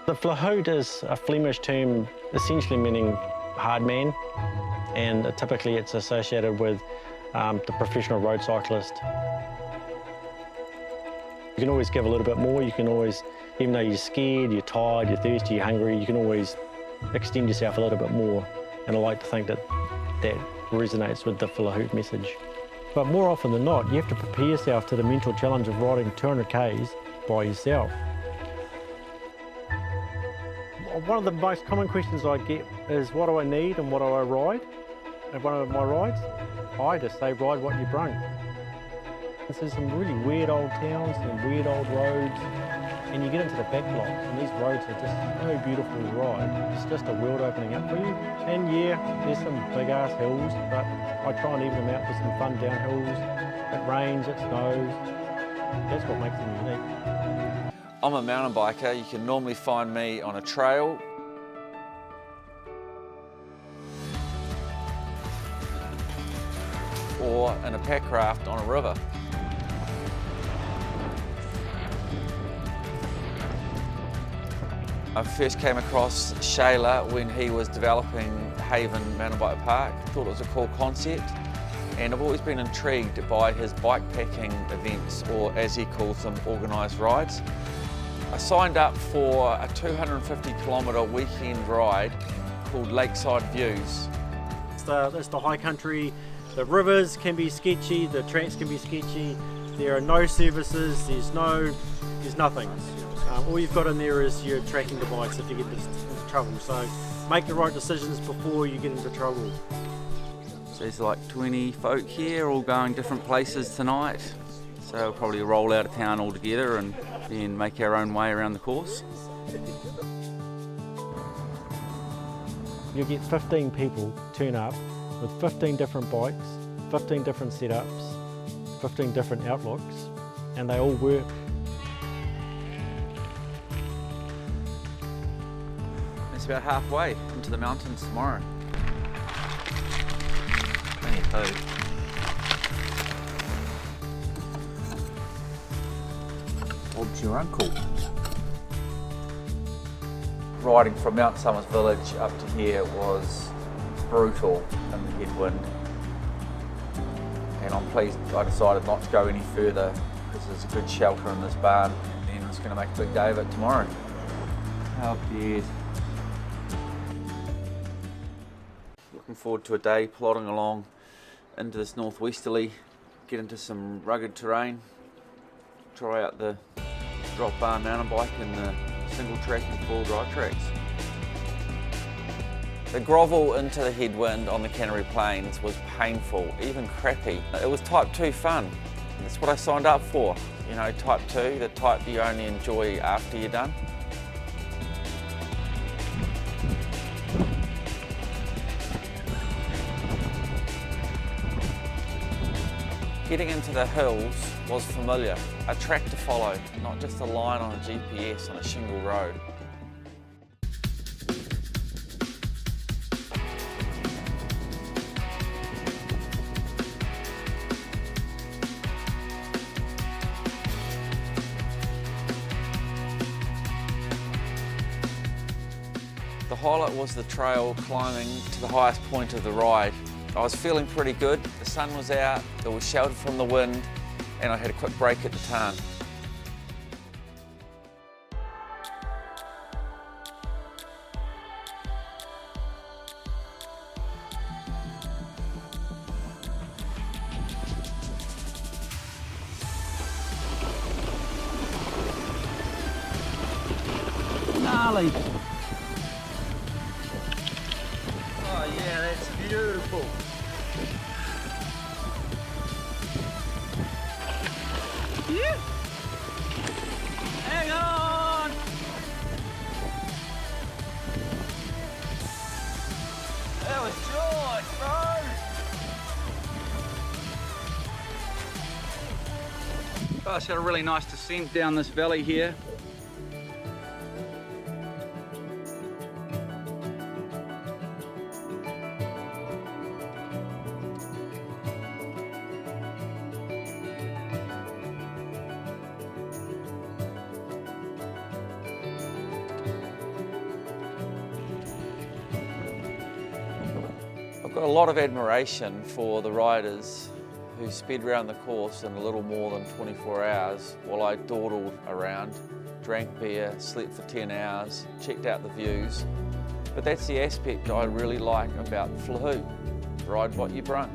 The Flahoot is a Flemish term essentially meaning hard man, and typically it's associated with the professional road cyclist. You can always give a little bit more. You can always, even though you're scared, you're tired, you're thirsty, you're hungry, you can always extend yourself a little bit more. And I like to think that that resonates with the Flahoot message. But more often than not, you have to prepare yourself to the mental challenge of riding 200 Ks by yourself. One of the most common questions I get is, what do I need and what do I ride? At one of my rides, I just say, ride what you brung. There's some really weird old towns and weird old roads, and you get into the back blocks, and these roads are just so beautiful to ride. It's just a world opening up for you. And yeah, there's some big ass hills, but I try and even them out with some fun downhills. It rains, it snows. That's what makes them unique. I'm a mountain biker. You can normally find me on a trail, or in a pack raft on a river. I first came across Shayla when he was developing Haven Mountain Bike Park. Thought it was a cool concept, and I've always been intrigued by his bikepacking events, or as he calls them, organised rides. I signed up for a 250-kilometre weekend ride called Lakeside Views. It's the high country. The rivers can be sketchy, the tracks can be sketchy. There are no services, there's nothing. All you've got in there is your tracking device if you get into trouble. So make the right decisions before you get into trouble. So there's like 20 folk here, all going different places tonight. So we'll probably roll out of town all together and then make our own way around the course. You'll get 15 people turn up with 15 different bikes, 15 different setups, 15 different outlooks, and they all work. It's about halfway into the mountains tomorrow. Plenty of food. Bob's your uncle. Riding from Mount Somers Village up to here was brutal in the headwind, and I'm pleased I decided not to go any further because there's a good shelter in this barn, and it's going to make a big day of it tomorrow. How good. Looking forward to a day plodding along into this northwesterly, get into some rugged terrain, try out the drop bar mountain bike and the single track and four drive tracks. The grovel into the headwind on the Canterbury Plains was painful, even crappy. It was type 2 fun. That's what I signed up for. You know, type 2, the type you only enjoy after you're done. Getting into the hills was familiar. A track to follow, not just a line on a GPS on a shingle road. The highlight was the trail climbing to the highest point of the ride. I was feeling pretty good. The sun was out, it was sheltered from the wind, and I had a quick break at the tarn. Gnarly. Oh yeah, that's beautiful. Yeah. Hang on. That was George, bro. Oh, it's got a really nice descent down this valley here. Got a lot of admiration for the riders who sped around the course in a little more than 24 hours while I dawdled around, drank beer, slept for 10 hours, checked out the views. But that's the aspect I really like about Flahoo. Ride what you brung.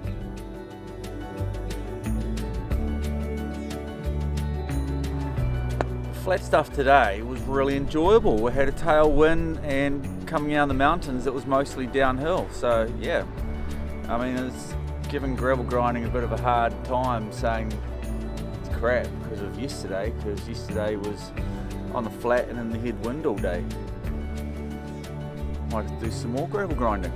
Flat stuff today was really enjoyable. We had a tailwind and coming out of the mountains it was mostly downhill. So yeah, I mean it's giving gravel grinding a bit of a hard time saying it's crap because of yesterday, because yesterday was on the flat and in the headwind all day. Might do some more gravel grinding.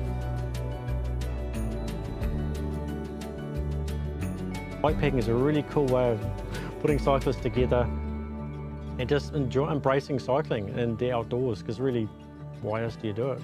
Bikepacking is a really cool way of putting cyclists together and just embracing cycling and the outdoors, because really, why else do you do it?